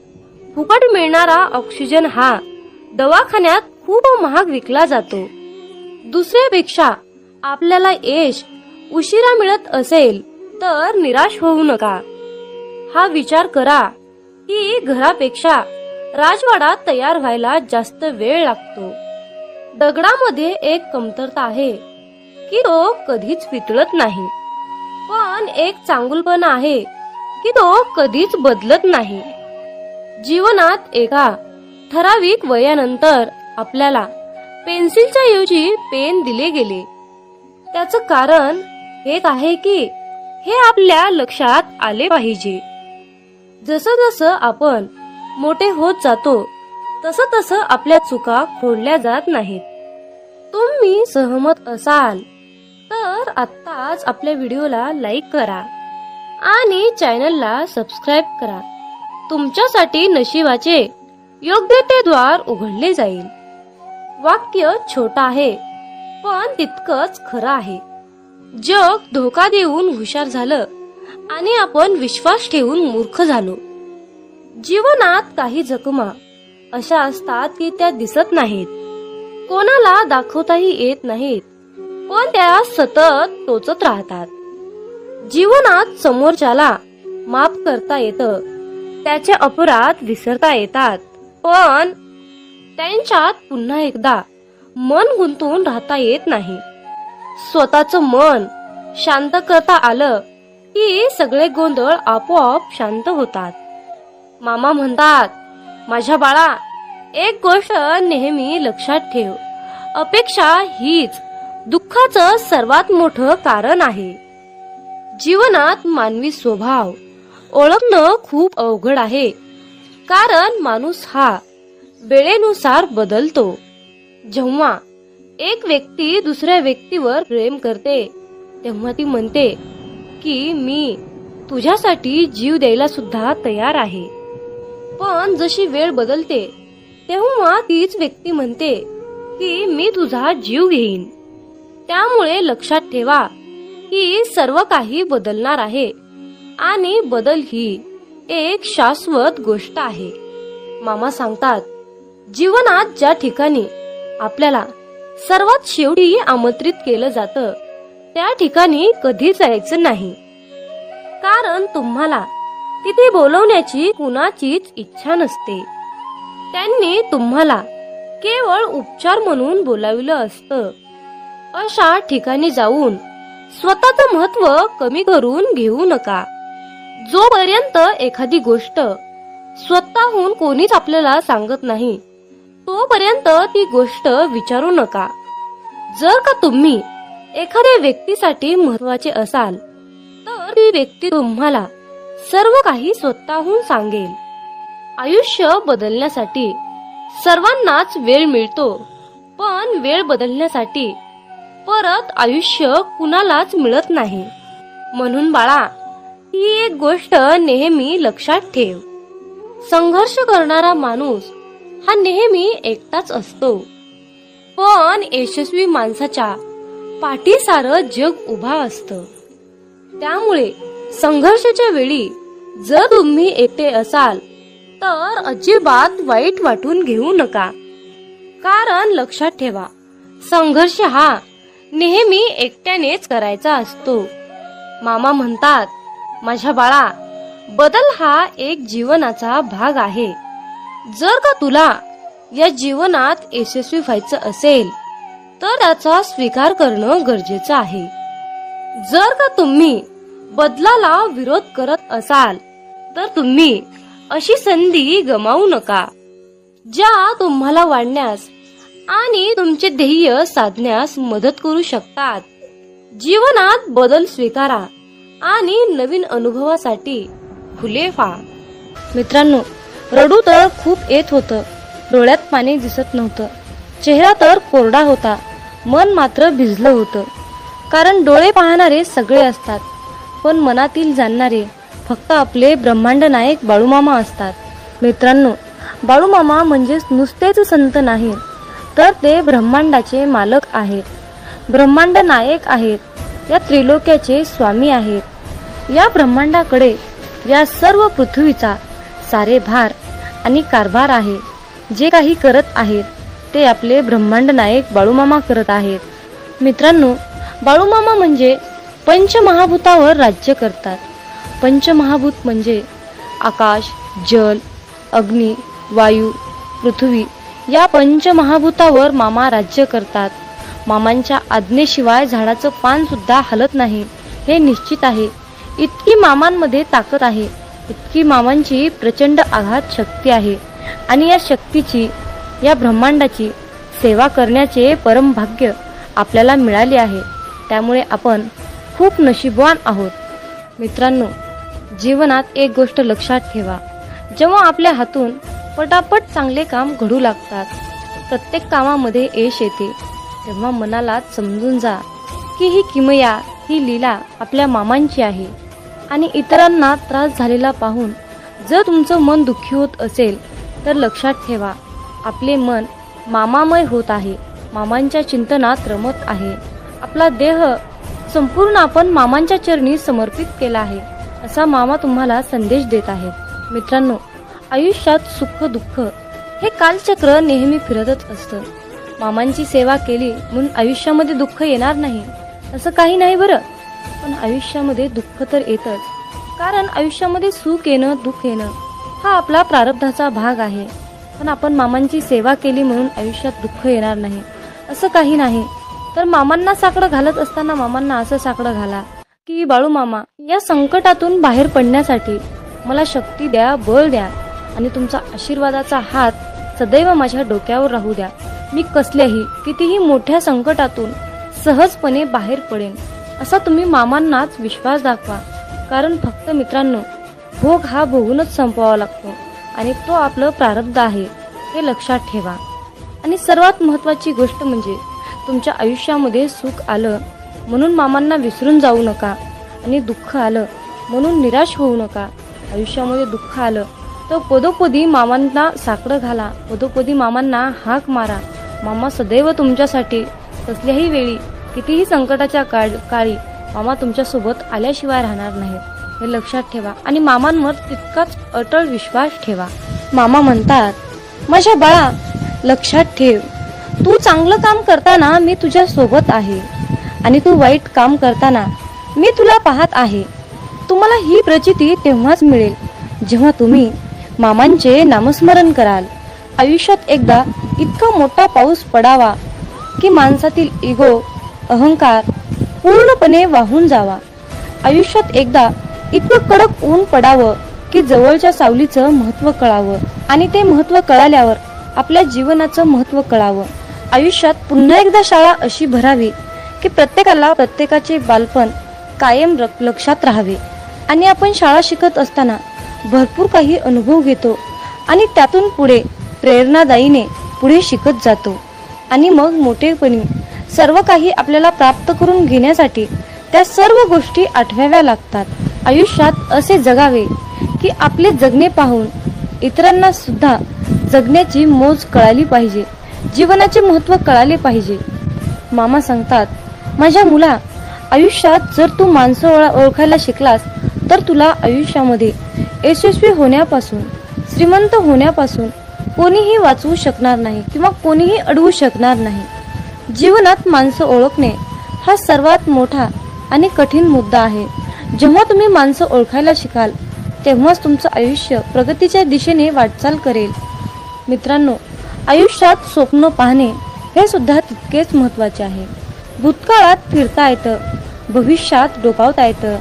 फुकट मिळणारा ऑक्सिजन हा दवाखान्यात खूप महाग विकला जातो. दुसऱ्यापेक्षा आपल्याला यश उशिरा मिळत असेल तर निराश होऊ नका. हा विचार करा की घरापेक्षा राजवाडा तयार व्हायला जास्त वेळ लागतो. दगडामध्ये एक कमतरता आहे की तो कधीच पितळत नाही, पण एक चांगुलपणा आहे की तो कधीच बदलत नाही. जीवनात एका ठराविक वयानंतर आपल्याला पेन्सिलच्या ऐवजी पेन दिले गेले. त्याचं कारण हेच आहे की हे आपल्या लक्षात आले पाहिजे. जसं जसं आपण मोठे होत जातो तसं तसं आपल्या चुका खोडल्या जात नाहीत. तुम्ही सहमत असाल तर आत्ताच आपल्या व्हिडिओला लाईक करा आणि चॅनलला सबस्क्राईब करा. तुमच्यासाठी नशिबाचे योग्य ते द्वार उघडले जाईल. वाक्य छोटं आहे पण तितकंच खरं आहे. जग धोका देऊन हुशार झालं आणि आपण विश्वास ठेवून मूर्ख झालो. जीवनात काही जखमा अशा असतात की त्या दिसत नाहीत, कोणाला दाखवताही येत नाहीत, पण त्या सतत टोचत राहतात. जीवनात समोरच्याला माफ करता येतं, त्याचे अपराध विसरता येतात, पण त्यांच्यात पुन्हा एकदा मन गुंतवून राहता येत नाही. स्वतःचं मन शांत करता आलं की सगळे गोंधळ आपोआप शांत होतात. मामा म्हणतात, माझ्या बाळा, एक गोष्ट नेहमी लक्षात ठेव, अपेक्षा हीच दुःखाचं सर्वात मोठं कारण आहे. जीवनात मानवी स्वभाव ओळखणं खूप अवघड आहे, कारण माणूस हा वेळेनुसार बदलतो. जेव्हा एक व्यक्ती दुसऱ्या व्यक्तीवर प्रेम करते तेव्हा ती म्हणते की मी तुझ्यासाठी जीव द्यायला सुद्धा तयार आहे, पण जशी वेळ बदलते तेव्हा तीच व्यक्ती म्हणते की मी तुझा जीव घेईन. त्यामुळे लक्षात ठेवा की सर्व काही बदलणार आहे आणि बदल ही एक शाश्वत गोष्ट आहे. मामा सांगतात, जीवनात ज्या ठिकाणी आपल्याला सर्वात शेवटी आमंत्रित केलं जातं त्या ठिकाणी कधी जायचं नाही, कारण तुम्हाला तिथे बोलवण्याची कुणाचीच इच्छा नसते. त्यांनी तुम्हाला केवळ उपचार म्हणून बोलाविलं असतं. अशा ठिकाणी जाऊन स्वतःचं महत्व कमी करून घेऊ नका. जोपर्यंत एखादी गोष्ट स्वतःहून कोणीच आपल्याला सांगत नाही तोपर्यंत ती गोष्ट विचारू नका. जर का तुम्ही एखाद्या व्यक्तीसाठी महत्वाचे असाल तर ती व्यक्ती तुम्हाला सर्व काही स्वतःहून सांगेल. आयुष्य बदलण्यासाठी सर्वांनाच वेळ मिळतो, पण वेळ बदलण्यासाठी परत आयुष्य कुणालाच मिळत नाही. म्हणून बाळा, ही एक गोष्ट नेहमी लक्षात ठेव. संघर्ष करणारा माणूस हा नेहमी एकटाच असतो, पण यशस्वी माणसाच्या पाठी सारं जग उभा असतं. त्यामुळे संघर्षाच्या वेळी जर तुम्ही एकटे असाल तर अजिबात वाईट वाटून घेऊ नका. कारण लक्षात ठेवा, संघर्ष हा नेहमी एकट्यानेच करायचा असतो. मामा म्हणतात, माझ्या बाळा, बदल हा एक जीवनाचा भाग आहे. जर का तुला या जीवनात यशस्वी व्हायचं असेल तर त्याचा स्वीकार करणं गरजेचं आहे. जर का तुम्ही बदलाला विरोध करत असाल तर तुम्ही अशी संधी गमावू नका, ज्या तुम्हाला वाढण्यास आणि तुमचे ध्येय साधण्यास मदत करू शकतात. जीवनात बदल स्वीकारा आणि नवीन अनुभवासाठी खुले व्हा. मित्रांनो, रडू तर खूप येत होतं, डोळ्यात पाणी दिसत नव्हतं, चेहरा तर कोरडा होता, मन मात्र भिजलं होतं. कारण डोळे पाहणारे सगळे असतात, पण मनातील जाणणारे फक्त आपले ब्रह्मांड नायक बाळूमामा असतात. मित्रांनो, बाळूमामा म्हणजेच नुसतेच संत नाही, तर ते ब्रह्मांडाचे मालक आहेत, ब्रह्मांड नायक आहेत, या त्रिलोक्याचे स्वामी आहेत. या ब्रह्मांडाकडे या सर्व पृथ्वीचा सारे भार आणि कारभार आहे. जे काही करत आहेत ते आपले ब्रह्मांड नायक बाळूमामा करत आहेत. मित्रांनो, बाळूमामा म्हणजे पंचमहाभूतावर राज्य करतात. पंचमहाभूत म्हणजे आकाश, जल, अग्नी, वायू, पृथ्वी या पंचमहाभूतावर मामा राज्य करतात. मामांच्या आज्ञेशिवाय झाडाचं पान सुद्धा हलत नाही, हे निश्चित आहे. इतकी मामांमध्ये ताकद आहे, इतकी मामांची प्रचंड आघात शक्ती आहे. आणि या शक्तीची, या ब्रह्मांडाची सेवा करण्याचे परम भाग्य आपल्याला मिळाले आहे. त्यामुळे आपण खूप नशीबवान आहोत. मित्रांनो, जीवनात एक गोष्ट लक्षात ठेवा, जेव्हा आपल्या हातून पटापट चांगले काम घडू लागतात, प्रत्येक कामामध्ये यश येते, तेव्हा मनाला समजून जा की ही किमया, ही लीला आपल्या मामांची आहे. आणि इतरांना त्रास झालेला पाहून जर तुमचं मन दुःखी होत असेल तर लक्षात ठेवा, आपले मन मामामय होत आहे, मामांच्या चिंतनात रमत आहे. आपला देह संपूर्ण आपण मामांच्या चरणी समर्पित केला आहे, असा मामा तुम्हाला संदेश देत आहेत. मित्रांनो, आयुष्यात सुख दुःख हे कालचक्र नेहमी फिरतच असतं. मामांची सेवा केली म्हणून आयुष्यामध्ये दुःख येणार नाही असं काही नाही बरं. पण आयुष्यामध्ये दुःख तर येतच, कारण आयुष्यामध्ये सुख येणं, दुःख येणं हा आपला प्रारब्धाचा भाग आहे. पण आपण मामांची सेवा केली म्हणून आयुष्यात दुःख येणार नाही असं काही नाही. तर मामांना साकडं घालत असताना मामांना असं साकडं घाला की बाळूमामा, या संकटातून बाहेर पडण्यासाठी मला शक्ती द्या, बळ द्या आणि तुमचा आशीर्वादाचा हात सदैव माझ्या डोक्यावर राहू द्या. मी कसल्याही कितीही मोठ्या संकटातून सहजपणे बाहेर पडेन, असा तुम्ही मामांनाच विश्वास दाखवा. कारण फक्त मित्रांनो, भोग हा भोगूनच संपवावा लागतो आणि तो आपलं प्रारब्ध आहे, हे लक्षात ठेवा. आणि सर्वात महत्त्वाची गोष्ट म्हणजे तुमच्या आयुष्यामध्ये सुख आलं म्हणून मामांना विसरून जाऊ नका आणि दुःख आलं म्हणून निराश होऊ नका. आयुष्यामध्ये दुःख आलं तर पदोपदी मामांना साकडं घाला, पदोपदी मामांना हाक मारा. मामा सदैव तुमच्यासाठी कसल्याही वेळी, कितीही संकटाच्या काळी मामा तुमच्यासोबत आल्याशिवाय राहणार नाहीत, हे लक्षात ठेवा. आणि मामांवर तितकाच अटळ विश्वास ठेवा. मामा म्हणतात, माझ्या बाळा, लक्षात ठेव, तू चांगलं काम करताना मी तुझ्या सोबत आहे आणि तू वाईट काम करताना मी तुला पाहत आहे. तुम्हाला ही प्रचिती तेव्हाच मिळेल जेव्हा तुम्ही मामांचे नामस्मरण कराल. आयुष्यात एकदा इतका मोठा पाऊस पडावा की माणसातील इगो, अहंकार पूर्णपणे वाहून जावा. आयुष्यात एकदा इतकं कडक ऊन पडावं की जवळच्या सावलीचं महत्त्व कळावं आणि ते महत्त्व कळाल्यावर आपल्या जीवनाचं महत्त्व कळावं. आयुष्यात पुन्हा एकदा शाळा अशी भरावी की प्रत्येकाला प्रत्येकाचे बालपण कायम लक्षात राहावे. आणि आपण शाळा शिकत असताना भरपूर काही अनुभव घेतो आणि त्यातून पुढे प्रेरणादायीने पुढे शिकत जातो आणि मग मोठेपणी सर्व काही आपल्याला प्राप्त करून घेण्यासाठी त्या सर्व गोष्टी आठवाव्या लागतात. आयुष्यात असे जगावे की आपले जगणे पाहून इतरांना सुद्धा जगण्याची मोज कळाली पाहिजे, जीवनाचे महत्त्व कळाले पाहिजे. मामा सांगतात, माझ्या मुला, आयुष्यात जर तू माणसं ओळखायला शिकलास तर तुला आयुष्यामध्ये यशस्वी होण्यापासून, श्रीमंत होण्यापासून कोणीही वाचवू शकणार नाही किंवा कोणीही अडवू शकणार नाही. जीवनात माणसं ओळखणे हा सर्वात मोठा आणि कठीण मुद्दा आहे. जेव्हा तुम्ही माणसं ओळखायला शिकाल तेव्हाच तुमचं आयुष्य प्रगतीच्या दिशेने वाटचाल करेल. मित्रांनो, आयुष्यात स्वप्न पाहणे हे सुद्धा तितकेच महत्त्वाचे आहे. भूतकाळात फिरता येतं, भविष्यात डोकावता येतं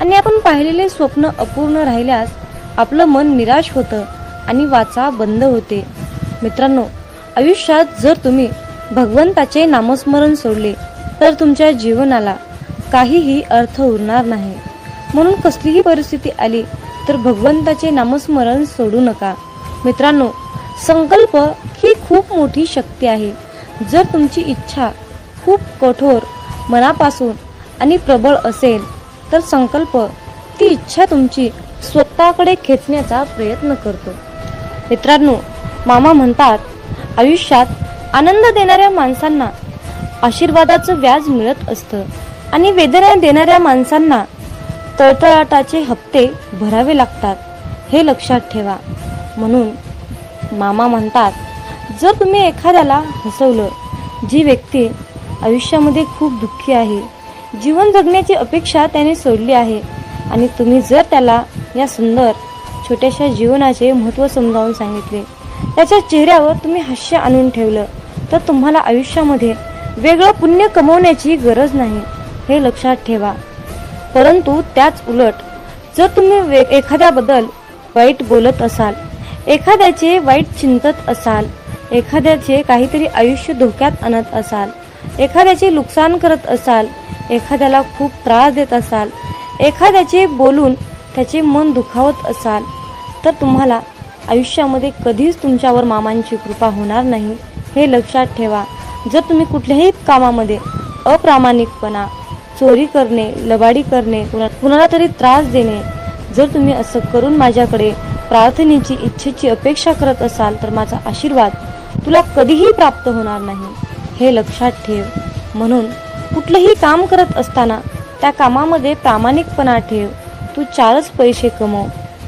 आणि आपण पाहिलेले स्वप्न अपूर्ण राहिल्यास आपलं मन निराश होतं आणि वाचा बंद होते. मित्रांनो, आयुष्यात जर तुम्ही भगवंताचे नामस्मरण सोडले तर तुमच्या जीवनाला काहीही अर्थ उरणार नाही. म्हणून कसलीही परिस्थिती आली तर भगवंताचे नामस्मरण सोडू नका. मित्रांनो, संकल्प ही खूप मोठी शक्ती आहे. जर तुमची इच्छा खूप कठोर मनापासून आणि प्रबळ असेल तर संकल्प ती इच्छा तुमची स्वतःकडे खेचण्याचा प्रयत्न करतो. मित्रांनो, मामा म्हणतात, आयुष्यात आनंद देणाऱ्या माणसांना आशीर्वादाचं व्याज मिळत असतं आणि वेदना देणाऱ्या माणसांना तळतळाटाचे हप्ते भरावे लागतात. हे लक्षात ठेवा. म्हणून मामा म्हणतात, जर तुम्ही एखाद्याला हसवलं, जी व्यक्ती आयुष्यामध्ये खूप दुःखी आहे, जीवन जगण्याची अपेक्षा त्याने सोडली आहे आणि तुम्ही जर त्याला या सुंदर छोट्याशा जीवनाचे महत्त्व समजावून सांगितले, त्याच्या चेहऱ्यावर तुम्ही हास्य आणून ठेवलं तर तुम्हाला आयुष्यामध्ये वेगळं पुण्य कमवण्याची गरज नाही. हे लक्षात ठेवा. परंतु त्याच उलट जर तुम्ही एखाद्याबद्दल वाईट बोलत असाल, एखाद्याचे वाईट चिंतत असाल, एखाद्याचे काहीतरी आयुष्य धोक्यात आणत असाल, एखाद्याचे नुकसान करत असाल, एखाद्याला खूप त्रास देत असाल, एखाद्याचे बोलून त्याचे मन दुखावत असाल तर तुम्हाला आयुष्यामध्ये कधीच तुमच्यावर मामांची कृपा होणार नाही. हे लक्षात ठेवा. जर तुम्ही कुठल्याही कामामध्ये अप्रामाणिकपणा, चोरी करणे, लबाडी करणे, कुणाला तरी त्रास देणे, जर तुम्ही असं करून माझ्याकडे प्रार्थनेची, इच्छेची अपेक्षा करत असाल तर माझा आशीर्वाद तुला कधीही प्राप्त होणार नाही. हे लक्षात ठेव. म्हणून कुठलंही काम करत असताना त्या कामामध्ये प्रामाणिकपणा ठेव. तू 4च पैसे कमव,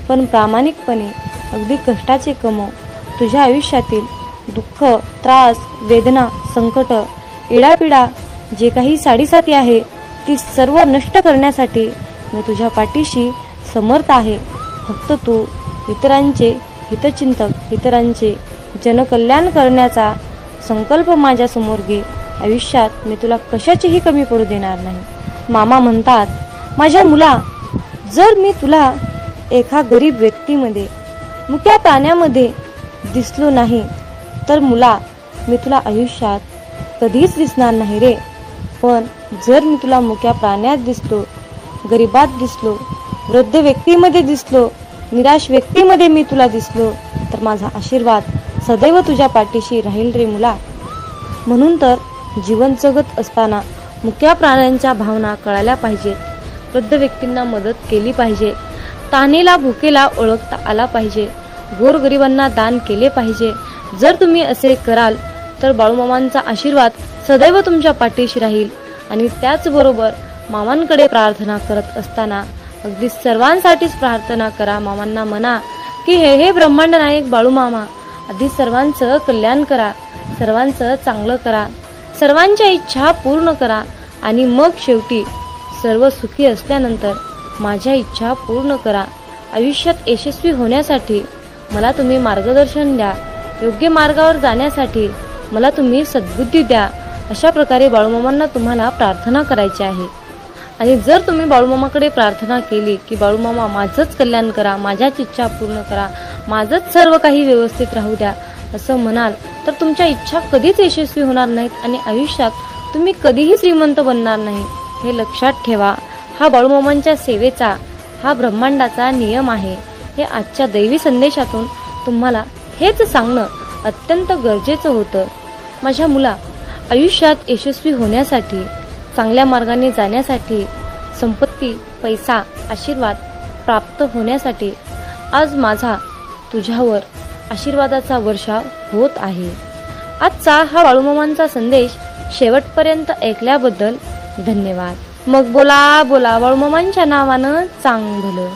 पण प्रामाणिकपणे अगदी कष्टाचे कमव. तुझ्या आयुष्यातील दुःख, त्रास, वेदना, संकट, इडापिडा जे काही साडीसाती आहे ती सर्व नष्ट करण्यासाठी मी तुझ्या पाठीशी समर्थ आहे. फक्त तू इतरांचे हितचिंतक, इतरांचे जनकल्याण करण्याचा संकल्प माझ्यासमोर घे. आयुष्यात मी तुला कशाचीही कमी पडू देणार नाही. मामा म्हणतात, माझ्या मुला, जर मी तुला एका गरीब व्यक्तीमध्ये, मुक्या प्राण्यामध्ये दिसलो नाही तर मुला, मी तुला आयुष्यात कधीच दिसणार नाही रे. पण जर मी तुला मुक्या प्राण्यात दिसलो, गरिबात दिसलो, वृद्ध व्यक्तीमध्ये दिसलो, निराश व्यक्तीमध्ये मी तुला दिसलो तर माझा आशीर्वाद सदैव तुझ्या पाठीशी राहील रे मुला. म्हणून तर जीवन जगत असताना मुक्या प्राण्यांच्या भावना कळायला पाहिजेत. वृद्ध व्यक्तींना मदत केली पाहिजे. तानेला, भुकेला ओळखता आला पाहिजे. गोरगरिबांना दान केले पाहिजे. जर तुम्ही असे कराल तर बाळूमामांचा आशीर्वाद सदैव तुमच्या पाठीशी राहील. आणि त्याचबरोबर मामांकडे प्रार्थना करत असताना अगदी सर्वांसाठीच प्रार्थना करा. मामांना म्हणा की हे ब्रह्मांड नायक बाळूमामा, आधी सर्वांचं कल्याण करा, सर्वांचं चांगलं करा, सर्वांच्या इच्छा पूर्ण करा आणि मग शेवटी सर्व सुखी असल्यानंतर माझ्या इच्छा पूर्ण करा. आयुष्यात यशस्वी होण्यासाठी मला तुम्ही मार्गदर्शन द्या. योग्य मार्गावर जाण्यासाठी मला तुम्ही सद्बुद्धी द्या. अशा प्रकारे बाळूमामांना तुम्हाला प्रार्थना करायची आहे. आणि जर तुम्ही बाळूमामाकडे प्रार्थना केली की बाळूमामा माझंच कल्याण करा, माझ्याच इच्छा पूर्ण करा, माझंच सर्व काही व्यवस्थित राहू द्या असं म्हणाल तर तुमच्या इच्छा कधीच यशस्वी होणार नाहीत आणि आयुष्यात तुम्ही कधीही श्रीमंत बनणार नाही. हे लक्षात ठेवा. हा बाळूमामांच्या सेवेचा, हा ब्रह्मांडाचा नियम आहे. हे आजच्या दैवी संदेशातून तुम्हाला हेच सांगणं अत्यंत गरजेचं होतं. माझ्या मुला, आयुष्यात यशस्वी होण्यासाठी, चांगल्या मार्गाने जाण्यासाठी, संपत्ती, पैसा, आशीर्वाद प्राप्त होण्यासाठी आज माझा तुझ्यावर आशीर्वादाचा वर्षाव होत आहे. आजचा हा बाळूमामांचा संदेश शेवटपर्यंत ऐकल्याबद्दल धन्यवाद. मग बोला बोला बाळूमामांच्या नावानं चांग भलं.